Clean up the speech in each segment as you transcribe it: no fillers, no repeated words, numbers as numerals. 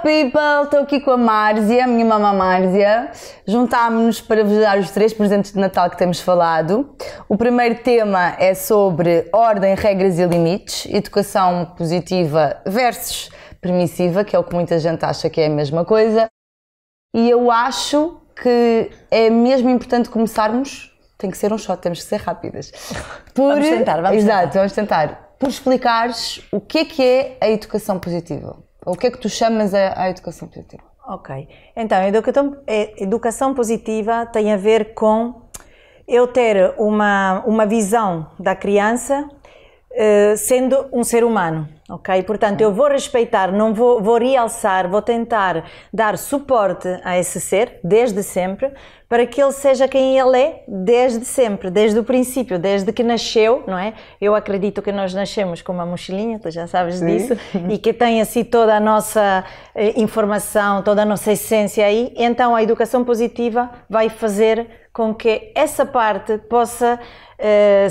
people! Estou aqui com a Márzia, a minha mamã Márzia. Juntámos-nos para vos dar os 3 presentes de Natal que temos falado. O primeiro tema é sobre ordem, regras e limites, educação positiva versus permissiva, que é o que muita gente acha que é a mesma coisa. E eu acho que é mesmo importante começarmos, tem que ser um shot, temos que ser rápidas. Vamos tentar. Vamos tentar. Por explicares o que é a educação positiva. O que é que tu chamas a educação positiva? Ok, então a educação positiva tem a ver com eu ter uma visão da criança sendo um ser humano, ok? Portanto, eu vou respeitar, não vou realçar, vou tentar dar suporte a esse ser, desde sempre, para que ele seja quem ele é, desde sempre, desde o princípio, desde que nasceu, não é? Eu acredito que nós nascemos com uma mochilinha, tu já sabes disso, e que tem assim toda a nossa informação, toda a nossa essência aí, então a educação positiva vai fazer com que essa parte possa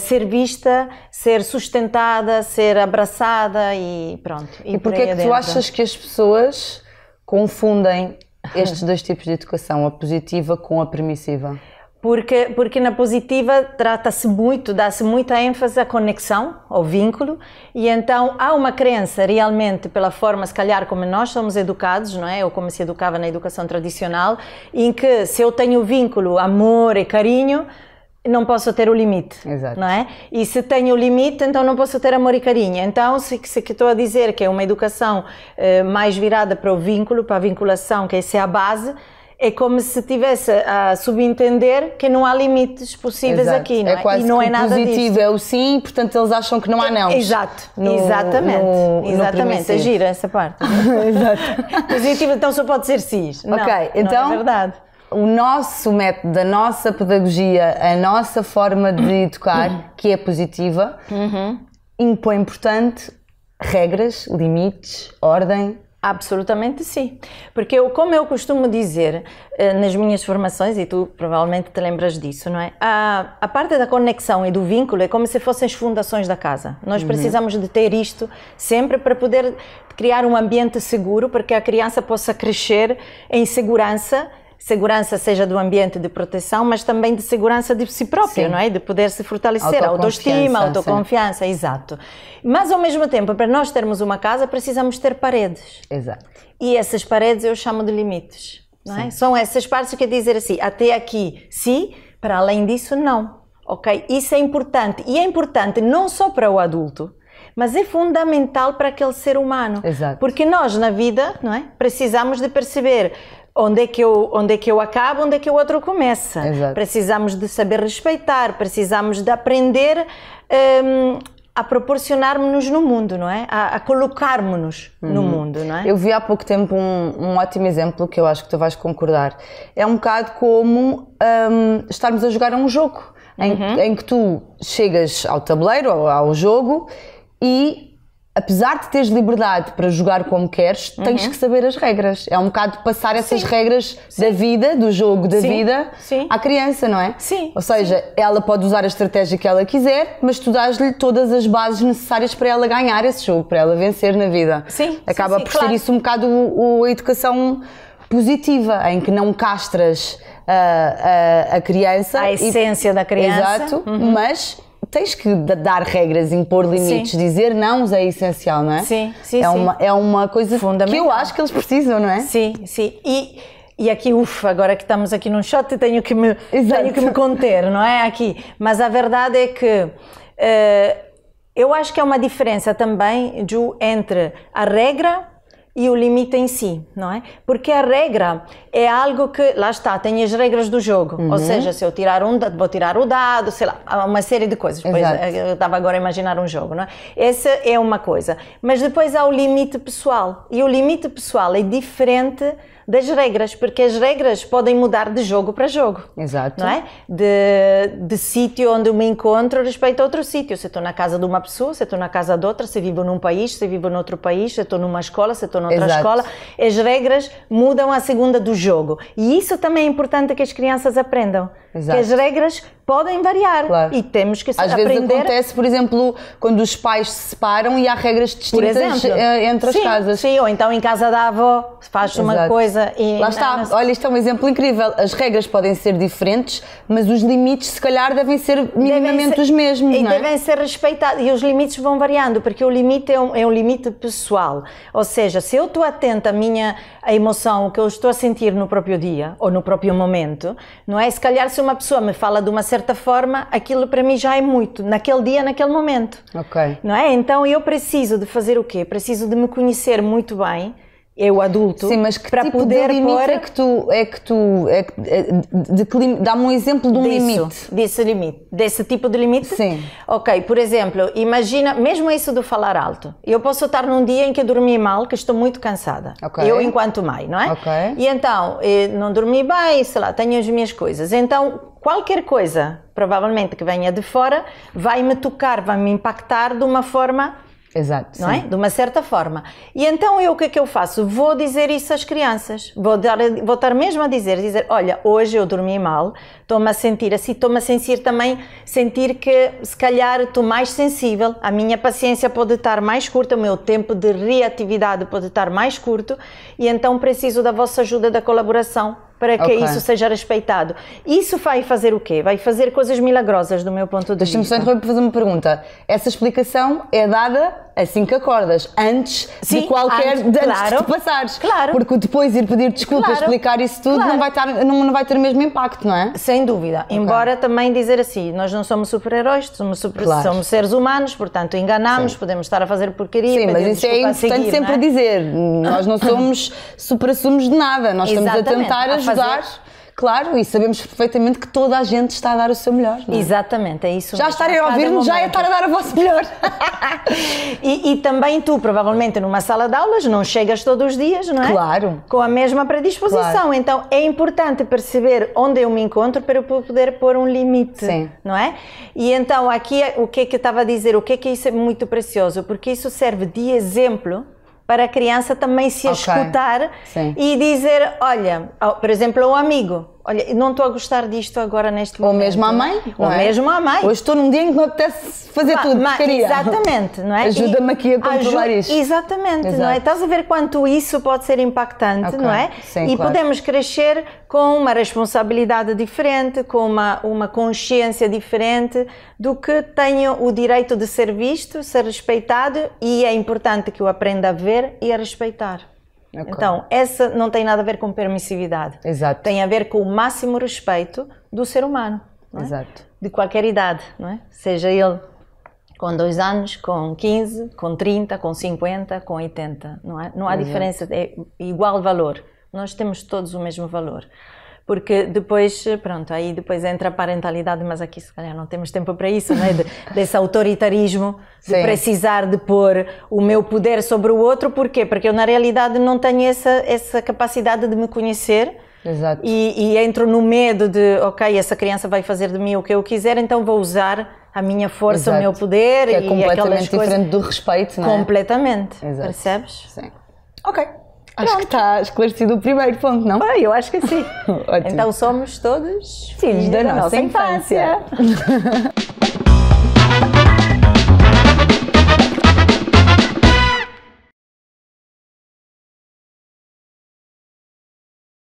ser vista, ser sustentada, ser abraçada e pronto. E porquê é que tu achas que as pessoas confundem estes dois tipos de educação, a positiva com a permissiva? Porque na positiva trata-se muito, dá-se muita ênfase à conexão, ao vínculo, e então há uma crença realmente pela forma, se calhar, como nós somos educados, não é? Ou como se educava na educação tradicional, em que se eu tenho vínculo, amor e carinho, não posso ter o limite, Exato. Não é? E se tenho o limite, então não posso ter amor e carinho. Então, se que estou a dizer que é uma educação mais virada para o vínculo, para a vinculação, que essa é a base, é como se tivesse a subentender que não há limites possíveis Exato. aqui, não é? Quase e não que é nada o positivo disso. é o sim, portanto eles acham que não há não. Exato, exatamente, é gira essa parte. Exato. Positivo então só pode ser sim. Não, então, não é verdade. O nosso método, a nossa pedagogia, a nossa forma de educar, que é positiva, impõe, portanto, regras, limites, ordem. Absolutamente sim, porque como eu costumo dizer nas minhas formações, e tu provavelmente te lembras disso, não é? A parte da conexão e do vínculo é como se fossem as fundações da casa. Nós precisamos de ter isto sempre para poder criar um ambiente seguro, para que a criança possa crescer em segurança, seja do ambiente de proteção, mas também de segurança de si próprio, não é? De poder se fortalecer, autoestima, autoconfiança, exato. Mas ao mesmo tempo, para nós termos uma casa, precisamos ter paredes. Exato. E essas paredes eu chamo de limites, não é? São essas partes que quer dizer assim, até aqui sim, para além disso não, ok? Isso é importante, e é importante não só para o adulto, mas é fundamental para aquele ser humano. Exato. Porque nós na vida, não é? Precisamos de perceber onde é que eu acabo, onde é que o outro começa. Exato. Precisamos de saber respeitar, precisamos de aprender a proporcionarmos-nos no mundo, não é? A colocarmos-nos no mundo, não é? Eu vi há pouco tempo um ótimo exemplo que eu acho que tu vais concordar. É um bocado como estarmos a jogar um jogo, em que tu chegas ao tabuleiro ou ao jogo e, apesar de teres liberdade para jogar como queres, tens que saber as regras. É um bocado passar essas regras da vida, do jogo da vida, à criança, não é? Sim. Ou seja, ela pode usar a estratégia que ela quiser, mas tu dás-lhe todas as bases necessárias para ela ganhar esse jogo, para ela vencer na vida. Sim. Acaba por ser isso um bocado a educação positiva, em que não castras a criança. A essência da criança. Exato, mas tens que dar regras, impor limites, dizer não é essencial, não é? Sim. É uma coisa fundamental que eu acho que eles precisam, não é? Sim. E aqui, agora que estamos aqui num shot, tenho que me conter, não é? Aqui. Mas a verdade é que eu acho que há uma diferença também, Ju, entre a regra e o limite em si, não é? Porque a regra é algo que, lá está, tem as regras do jogo, ou seja, se eu tirar vou tirar o dado, sei lá, uma série de coisas. Pois, eu estava agora a imaginar um jogo, não é? Essa é uma coisa. Mas depois há o limite pessoal, e o limite pessoal é diferente das regras, porque as regras podem mudar de jogo para jogo. Exato. Não é? De sítio onde eu me encontro respeito a outro sítio. Se estou na casa de uma pessoa, se estou na casa de outra, se vivo num país, se vivo noutro país, se estou numa escola, se estou noutra escola, as regras mudam a segunda do jogo. E isso também é importante que as crianças aprendam. Exato. Que as regras podem variar, claro. E temos que às aprender. Às vezes acontece, por exemplo, quando os pais se separam e há regras distintas entre as casas. Sim, ou então em casa da avó faz uma coisa e... Lá está, olha, isto é um exemplo incrível. As regras podem ser diferentes, mas os limites se calhar devem ser minimamente os mesmos, e não é? devem ser respeitados, e os limites vão variando, porque o limite é um limite pessoal. Ou seja, se eu estou atenta à emoção que eu estou a sentir no próprio dia, ou no próprio momento, não é? Se calhar se uma pessoa me fala de uma certa forma, aquilo para mim já é muito, naquele dia, naquele momento. Ok. Não é? Então eu preciso de fazer o quê? Preciso de me conhecer muito bem, eu adulto. Sim, mas que para tipo poder de limite pôr... dá-me um exemplo de um limite. Desse tipo de limite? Sim. Ok, por exemplo, imagina, mesmo isso do falar alto, eu posso estar num dia em que eu dormi mal, que estou muito cansada, eu enquanto mãe, não é? Ok. E então, não dormi bem, sei lá, tenho as minhas coisas, então qualquer coisa, provavelmente que venha de fora, vai-me tocar, vai-me impactar de uma forma... Exato, não é? De uma certa forma. E então o que é que eu faço? Vou dizer isso às crianças. Vou estar mesmo a dizer, olha, hoje eu dormi mal, estou-me a sentir assim, estou-me a sentir também, sentir que se calhar estou mais sensível, a minha paciência pode estar mais curta, o meu tempo de reatividade pode estar mais curto, e então preciso da vossa ajuda, da colaboração, para que isso seja respeitado. Isso vai fazer o quê? Vai fazer coisas milagrosas do meu ponto de vista. Deixa-me só interromper para fazer uma pergunta. Essa explicação é dada assim que acordas, antes de qualquer... Antes de passares. Claro. Porque depois ir pedir desculpa, explicar isso tudo, não vai ter o mesmo impacto, não é? Sem dúvida. Embora também dizer assim, nós não somos super-heróis, somos seres humanos, portanto enganamos, podemos estar a fazer porcaria. Sim, mas isso é importante sempre a dizer. Nós não somos super-assumos de nada, nós estamos a tentar ajudar, claro, e sabemos perfeitamente que toda a gente está a dar o seu melhor. Não é? Exatamente, é isso. Já estarem a ouvir-nos, já é estar a dar o vosso melhor. e também tu, provavelmente, numa sala de aulas, não chegas todos os dias, não é? Claro. Com a mesma predisposição. Claro. Então, é importante perceber onde eu me encontro para eu poder pôr um limite, não é? E então, aqui, o que é que eu estava a dizer? O que é isso é muito precioso? Porque isso serve de exemplo para a criança também se escutar e dizer, olha, por exemplo, a um amigo, olha, não estou a gostar disto agora neste momento. Ou mesmo à mãe. Ou mesmo à mãe. Hoje estou num dia em que me apetece fazer tudo, porcaria. Exatamente, não é? Ajuda-me aqui a controlar isto. Exatamente, não é? Estás a ver quanto isso pode ser impactante, não é? Sim, e podemos crescer com uma responsabilidade diferente, com uma consciência diferente do que tenho o direito de ser visto, ser respeitado, e é importante que eu aprenda a ver e a respeitar. Então, essa não tem nada a ver com permissividade. Exato. Tem a ver com o máximo respeito do ser humano. Não é? Exato. De qualquer idade, não é? Seja ele com 2 anos, com 15, com 30, com 50, com 80, não é? Não há diferença, é igual valor. Nós temos todos o mesmo valor. Porque depois, pronto, aí depois entra a parentalidade, mas aqui se calhar não temos tempo para isso, né? Desse autoritarismo, de precisar de pôr o meu poder sobre o outro. Porquê? Porque eu na realidade não tenho essa capacidade de me conhecer. Exato. E entro no medo de, ok, essa criança vai fazer de mim o que eu quiser, então vou usar a minha força, o meu poder, que é completamente diferente coisas... do respeito, não é? Completamente, percebes? Sim. Ok. Acho que está esclarecido o primeiro ponto, não? Eu acho que sim. Então somos todos filhos da nossa infância.